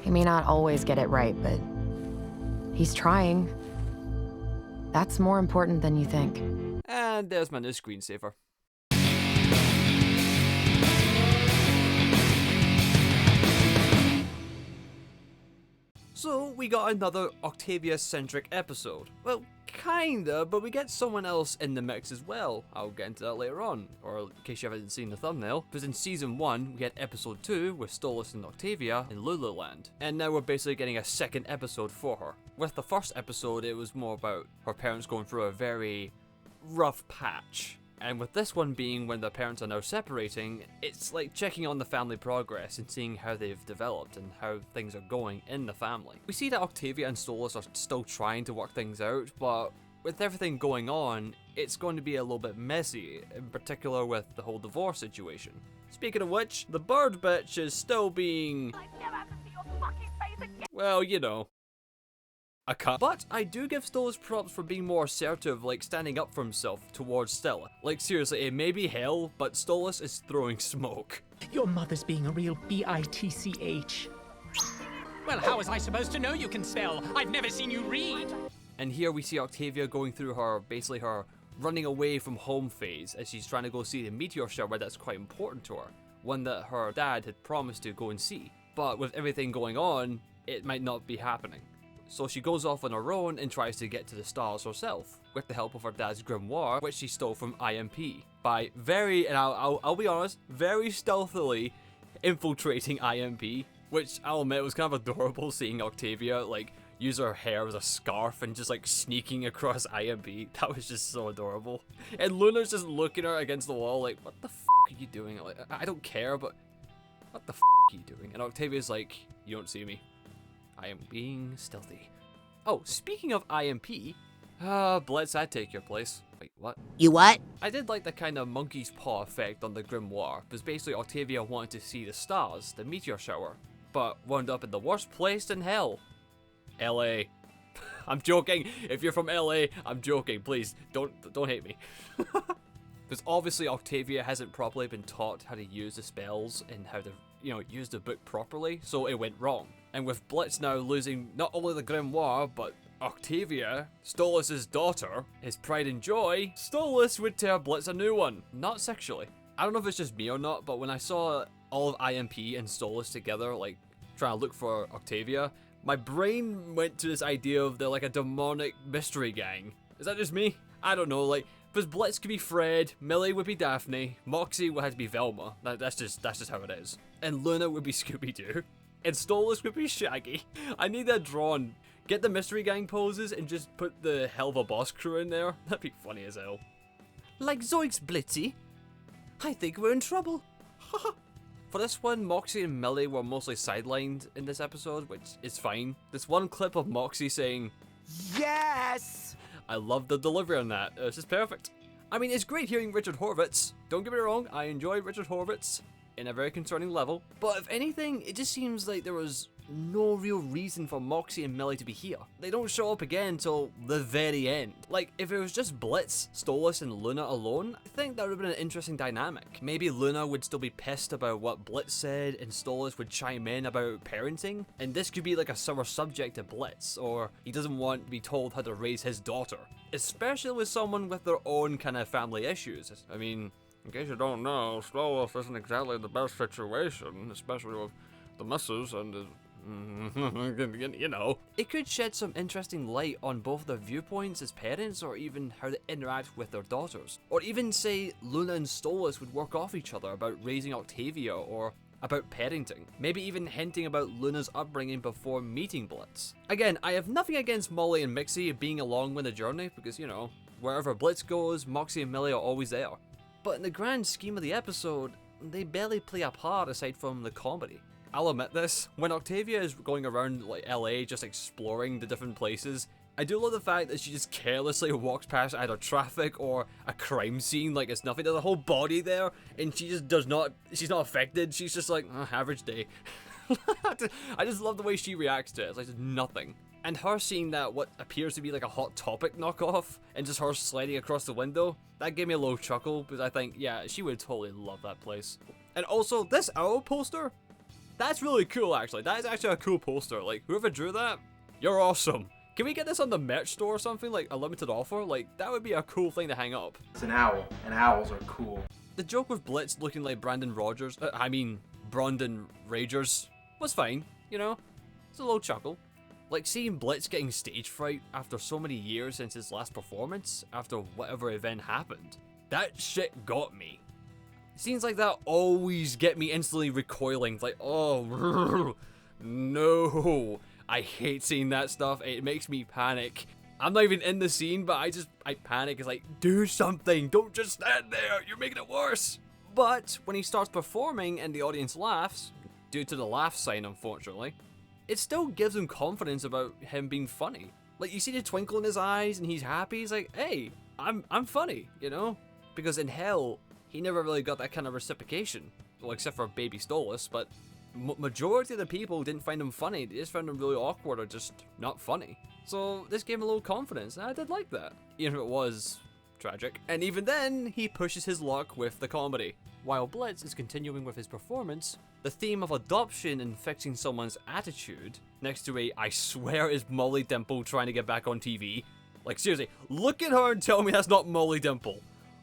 He may not always get it right, but he's trying. That's more important than you think. And there's my new screensaver. So, we got another Octavia-centric episode. Well, kinda, but we get someone else in the mix as well. I'll get into that later on, or in case you haven't seen the thumbnail. Because in Season 1, we had Episode 2 with Stolas and Octavia in Lululand. And now we're basically getting a second episode for her. With the first episode, it was more about her parents going through a very rough patch. And with this one being when the parents are now separating, it's like checking on the family progress and seeing how they've developed and how things are going in the family. We see that Octavia and Stolas are still trying to work things out, but with everything going on, it's going to be a little bit messy, in particular with the whole divorce situation. Speaking of which, the bird bitch is still being... I never have to see your fucking face again. Well, you know. A cut. But I do give Stolas props for being more assertive, like standing up for himself towards Stella. Like seriously, it may be hell, but Stolas is throwing smoke. Your mother's being a real bitch. Well, how was I supposed to know you can spell? I've never seen you read. And here we see Octavia going through her, basically her running away from home phase as she's trying to go see the meteor shower that's quite important to her. One that her dad had promised to go and see. But with everything going on, it might not be happening. So she goes off on her own and tries to get to the stars herself, with the help of her dad's grimoire, which she stole from IMP, by and I'll be honest, very stealthily infiltrating IMP, which I'll admit was kind of adorable seeing Octavia, like, use her hair as a scarf and just, like, sneaking across IMP. That was just so adorable. And Loona's just looking at her against the wall, like, what the f*** are you doing? Like, I don't care, but what the f*** are you doing? And Octavia's like, you don't see me. I am being stealthy. Oh, speaking of IMP, Blitz, I'd take your place. Wait, what? You what? I did like the kind of monkey's paw effect on the grimoire, because basically Octavia wanted to see the stars, the meteor shower, but wound up in the worst place in hell. LA. I'm joking. If you're from LA, I'm joking. Please, don't hate me. Because obviously Octavia hasn't properly been taught how to use the spells and how to, use the book properly, so it went wrong. And with Blitz now losing not only the grimoire, but Octavia, Stolas' daughter, his pride and joy, Stolas would tear Blitz a new one. Not sexually. I don't know if it's just me or not, but when I saw all of IMP and Stolas together, like, trying to look for Octavia, my brain went to this idea of they're like a demonic mystery gang. Is that just me? I don't know, like, because Blitz could be Fred, Millie would be Daphne, Moxie would have to be Velma. That's just how it is. And Loona would be Scooby-Doo. And Stolas would be Shaggy. I need that drawn. Get the mystery gang poses and just put the Helluva Boss crew in there. That'd be funny as hell. Like Zoinks, Blitzy. I think we're in trouble. For this one, Moxie and Millie were mostly sidelined in this episode, which is fine. This one clip of Moxie saying, "Yes!" I love the delivery on that. It's just perfect. I mean, it's great hearing Richard Horvitz. Don't get me wrong, I enjoy Richard Horvitz in a very concerning level. But if anything, it just seems like there was no real reason for Moxie and Millie to be here. They don't show up again until the very end. Like, if it was just Blitz, Stolas, and Loona alone, I think that would have been an interesting dynamic. Maybe Loona would still be pissed about what Blitz said, and Stolas would chime in about parenting, and this could be like a summer subject to Blitz, or he doesn't want to be told how to raise his daughter. Especially with someone with their own kind of family issues. I mean, in case you don't know, Stolas isn't exactly in the best situation, especially with the missus and his... It could shed some interesting light on both their viewpoints as parents, or even how they interact with their daughters. Or even say Loona and Stolas would work off each other about raising Octavia, or about parenting. Maybe even hinting about Luna's upbringing before meeting Blitz. Again, I have nothing against Molly and Mixie being along with the journey, because, wherever Blitz goes, Moxie and Millie are always there. But in the grand scheme of the episode, they barely play a part aside from the comedy. I'll admit this, when Octavia is going around like LA just exploring the different places, I do love the fact that she just carelessly walks past either traffic or a crime scene like it's nothing. There's a whole body there and she just she's not affected. She's just like, average day. I just love the way she reacts to it. It's like there's nothing. And her seeing that what appears to be like a Hot Topic knockoff and just her sliding across the window, that gave me a little chuckle because I think, yeah, she would totally love that place. And also, this owl poster, That's really cool, actually. That is actually a cool poster. Like, whoever drew that, you're awesome. Can we get this on the merch store or something, like a limited offer? Like, that would be a cool thing to hang up. It's an owl, and owls are cool. The joke with Blitz looking like Brendon Ragers was fine, you know? It's a little chuckle. Like, seeing Blitz getting stage fright after so many years since his last performance, after whatever event happened, that shit got me. Scenes like that always get me instantly recoiling, like, oh, no. I hate seeing that stuff, it makes me panic. I'm not even in the scene, but I panic. It's like, do something, don't just stand there, you're making it worse. But when he starts performing and the audience laughs, due to the laugh sign unfortunately, it still gives him confidence about him being funny. Like, you see the twinkle in his eyes and he's happy, he's like, hey, I'm funny, you know? Because in Hell, he never really got that kind of reciprocation. Well, except for Baby Stolas, but majority of the people didn't find him funny, they just found him really awkward or just not funny. So this gave him a little confidence, and I did like that, even if it was tragic. And even then, he pushes his luck with the comedy. While Blitz is continuing with his performance, the theme of adoption and fixing someone's attitude, next to a I swear is Molly Dimple trying to get back on TV. Like, seriously, look at her and tell me that's not Molly Dimple.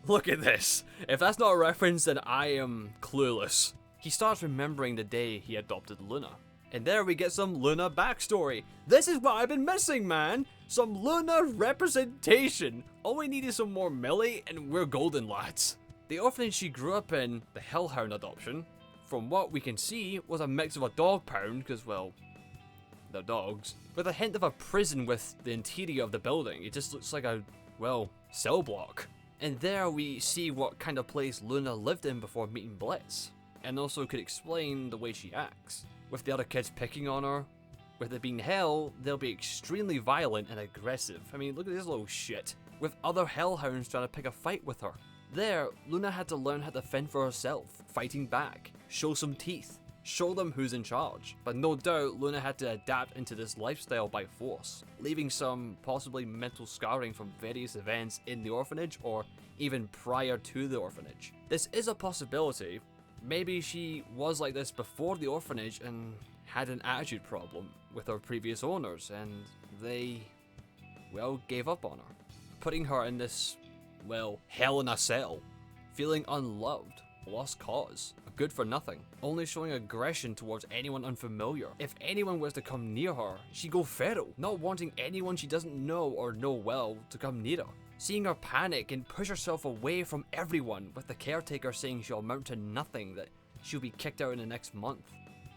Look at this. If that's not a reference, then I am clueless. He starts remembering the day he adopted Loona. And there we get some Loona backstory. This is what I've been missing, man. Some Loona representation. All we need is some more Millie and we're golden, lads. The orphanage she grew up in, the Hellhound adoption, from what we can see, was a mix of a dog pound, because, well, they're dogs, with a hint of a prison with the interior of the building. It just looks like a, well, cell block. And there we see what kind of place Loona lived in before meeting Blitz, and also could explain the way she acts. With the other kids picking on her, with it being Hell, they'll be extremely violent and aggressive. I mean, look at this little shit. With other Hellhounds trying to pick a fight with her. There, Loona had to learn how to fend for herself, fighting back, show some teeth, show them who's in charge. But no doubt, Loona had to adapt into this lifestyle by force, leaving some possibly mental scarring from various events in the orphanage or even prior to the orphanage. This is a possibility. Maybe she was like this before the orphanage and had an attitude problem with her previous owners and they, well, gave up on her, putting her in this, well, hell in a cell, feeling unloved, lost cause, good for nothing, only showing aggression towards anyone unfamiliar. If anyone was to come near her, she'd go feral, not wanting anyone she doesn't know or know well to come near her. Seeing her panic and push herself away from everyone, with the caretaker saying she'll amount to nothing, that she'll be kicked out in the next month.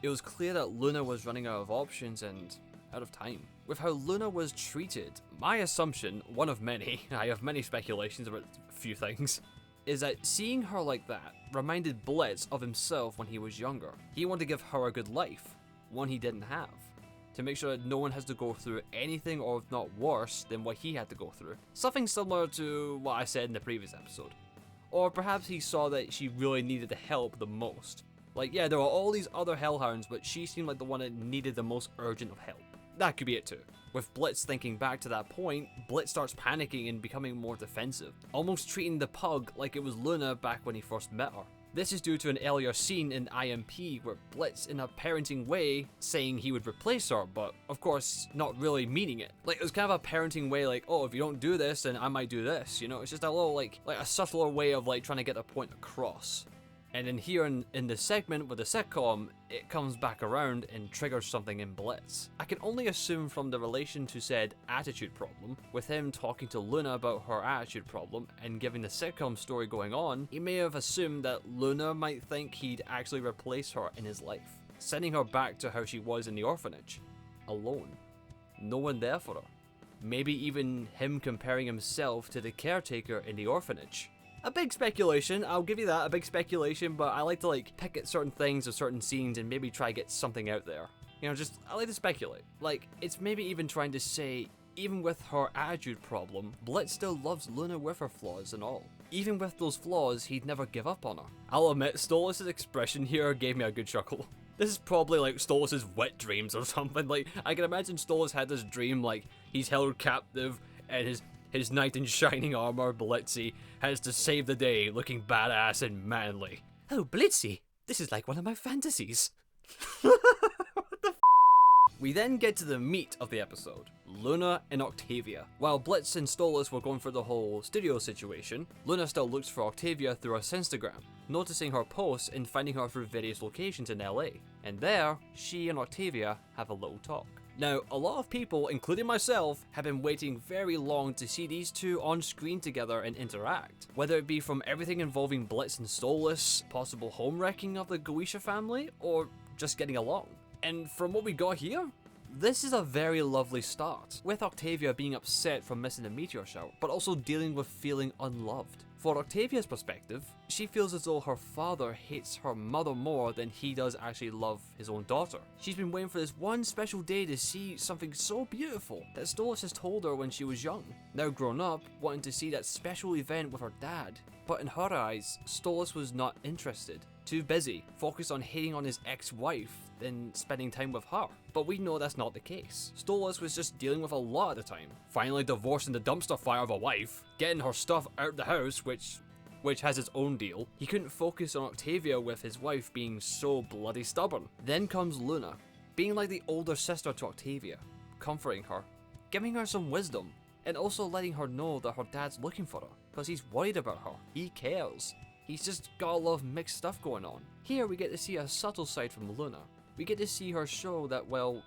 It was clear that Loona was running out of options and out of time. With how Loona was treated, my assumption, one of many, I have many speculations about a few things, is that seeing her like that reminded Blitz of himself when he was younger. He wanted to give her a good life, one he didn't have, to make sure that no one has to go through anything or if not worse than what he had to go through. Something similar to what I said in the previous episode. Or perhaps he saw that she really needed the help the most. Like, yeah, there were all these other Hellhounds, but she seemed like the one that needed the most urgent of help. That could be it too. With Blitz thinking back to that point, Blitz starts panicking and becoming more defensive, almost treating the pug like it was Loona back when he first met her. This is due to an earlier scene in IMP where Blitz, in a parenting way, saying he would replace her, but of course not really meaning it. Like, it was kind of a parenting way, like, oh, if you don't do this, then I might do this, you know? It's just a little, like a subtler way of, like, trying to get the point across. And then here in the segment with the sitcom, it comes back around and triggers something in Blitz. I can only assume from the relation to said attitude problem, with him talking to Loona about her attitude problem and giving the sitcom story going on, he may have assumed that Loona might think he'd actually replace her in his life, sending her back to how she was in the orphanage, alone, no one there for her. Maybe even him comparing himself to the caretaker in the orphanage. A big speculation, I'll give you that, a big speculation, but I like to like pick at certain things or certain scenes and maybe try to get something out there. You know, just, I like to speculate. Like, it's maybe even trying to say, even with her attitude problem, Blitz still loves Loona with her flaws and all. Even with those flaws, he'd never give up on her. I'll admit, Stolas' expression here gave me a good chuckle. This is probably like Stolas' wet dreams or something. Like, I can imagine Stolas had this dream like he's held captive and his knight in shining armor, Blitzy, has to save the day looking badass and manly. Oh, Blitzy, this is like one of my fantasies. We then get to the meat of the episode, Loona and Octavia. While Blitz and Stolas were going for the whole studio situation, Loona still looks for Octavia through her Instagram, noticing her posts and finding her through various locations in LA. And there, she and Octavia have a little talk. Now, a lot of people, including myself, have been waiting very long to see these two on screen together and interact. Whether it be from everything involving Blitz and Stolas, possible home wrecking of the Goetia family, or just getting along. And from what we got here, this is a very lovely start, with Octavia being upset from missing the meteor shower, but also dealing with feeling unloved. For Octavia's perspective, she feels as though her father hates her mother more than he does actually love his own daughter. She's been waiting for this one special day to see something so beautiful that Stolas has told her when she was young. Now grown up, wanting to see that special event with her dad. But in her eyes, Stolas was not interested. Too busy, focused on hating on his ex-wife than spending time with her. But we know that's not the case. Stolas was just dealing with a lot at the time. Finally divorcing the dumpster fire of a wife, getting her stuff out the house, which has its own deal. He couldn't focus on Octavia with his wife being so bloody stubborn. Then comes Loona, being like the older sister to Octavia, comforting her, giving her some wisdom, and also letting her know that her dad's looking for her, because he's worried about her. He cares. He's just got a lot of mixed stuff going on. Here we get to see a subtle side from Loona. We get to see her show that, well,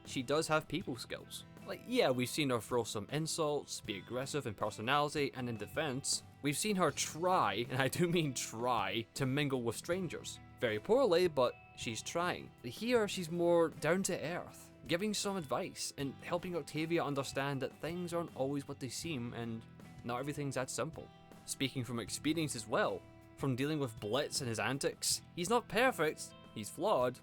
she does have people skills. Like, yeah, we've seen her throw some insults, be aggressive in personality and in defense. We've seen her try, and I do mean try, to mingle with strangers. Very poorly, but she's trying. Here, she's more down to earth, giving some advice and helping Octavia understand that things aren't always what they seem and not everything's that simple. Speaking from experience as well, from dealing with Blitz and his antics, he's not perfect, he's flawed,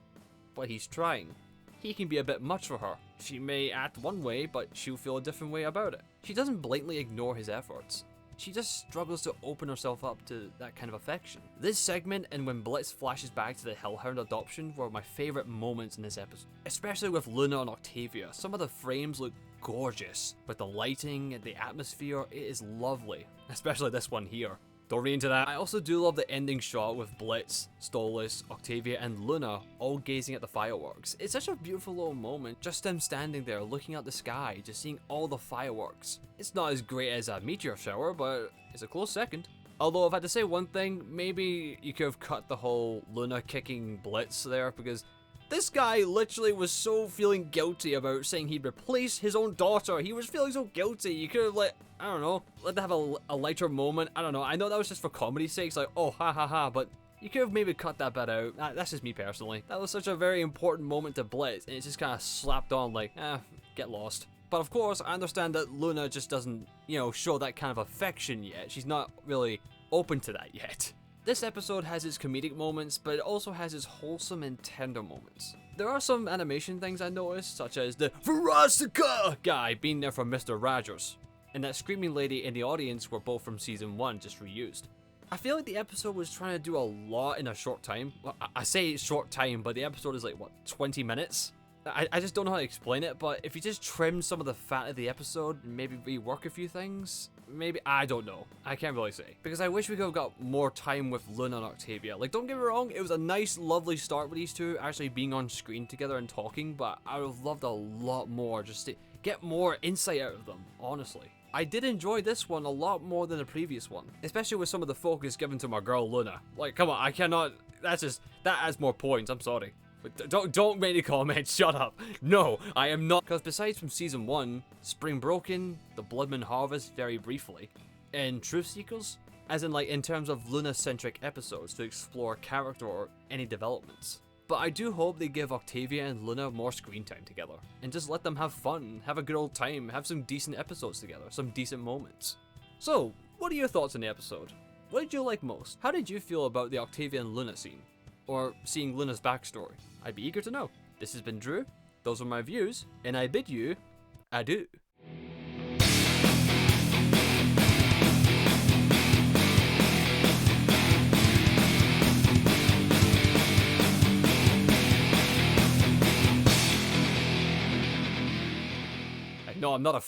but he's trying. He can be a bit much for her. She may act one way, but she'll feel a different way about it. She doesn't blatantly ignore his efforts. She just struggles to open herself up to that kind of affection. This segment and when Blitz flashes back to the Hellhound adoption were my favourite moments in this episode. Especially with Loona and Octavia. Some of the frames look gorgeous. With the lighting and the atmosphere, it is lovely. Especially this one here. Don't read into that. I also do love the ending shot with Blitz, Stolas, Octavia, and Loona all gazing at the fireworks. It's such a beautiful little moment, just them standing there looking at the sky, just seeing all the fireworks. It's not as great as a meteor shower, but it's a close second. Although if I had to say one thing, maybe you could have cut the whole Loona kicking Blitz there, because this guy literally was so feeling guilty about saying he'd replace his own daughter. He was feeling so guilty. You could have I don't know, let them have a lighter moment. I don't know. I know that was just for comedy's sake, like, oh, ha ha ha, but you could have maybe cut that bit out. That's just me personally. That was such a very important moment to Blitz, and it's just kind of slapped on like, get lost. But of course, I understand that Loona just doesn't, show that kind of affection yet. She's not really open to that yet. This episode has its comedic moments, but it also has its wholesome and tender moments. There are some animation things I noticed, such as the Verastica guy being there for Mr. Rogers, and that screaming lady in the audience were both from season 1, just reused. I feel like the episode was trying to do a lot in a short time. Well, I say short time, but the episode is like, what, 20 minutes? I just don't know how to explain it, but if you just trim some of the fat of the episode and maybe rework a few things, maybe, I don't know. I can't really say. Because I wish we could have got more time with Loona and Octavia. Like, don't get me wrong, it was a nice, lovely start with these two actually being on screen together and talking, but I would have loved a lot more just to get more insight out of them, honestly. I did enjoy this one a lot more than the previous one, especially with some of the focus given to my girl Loona. Like, come on, I cannot, that adds more points, I'm sorry. Don't make any comments, shut up. No, I am not. Because besides from season 1, Spring Broken, The Bloodman Harvest very briefly, and Truth Seekers, as in terms of Loona-centric episodes to explore character or any developments. But I do hope they give Octavia and Loona more screen time together, and just let them have fun, have a good old time, have some decent episodes together, some decent moments. So, what are your thoughts on the episode? What did you like most? How did you feel about the Octavia and Loona scene? Or seeing Loona's backstory? I'd be eager to know. This has been Drew, those are my views, and I bid you adieu. No, I'm not a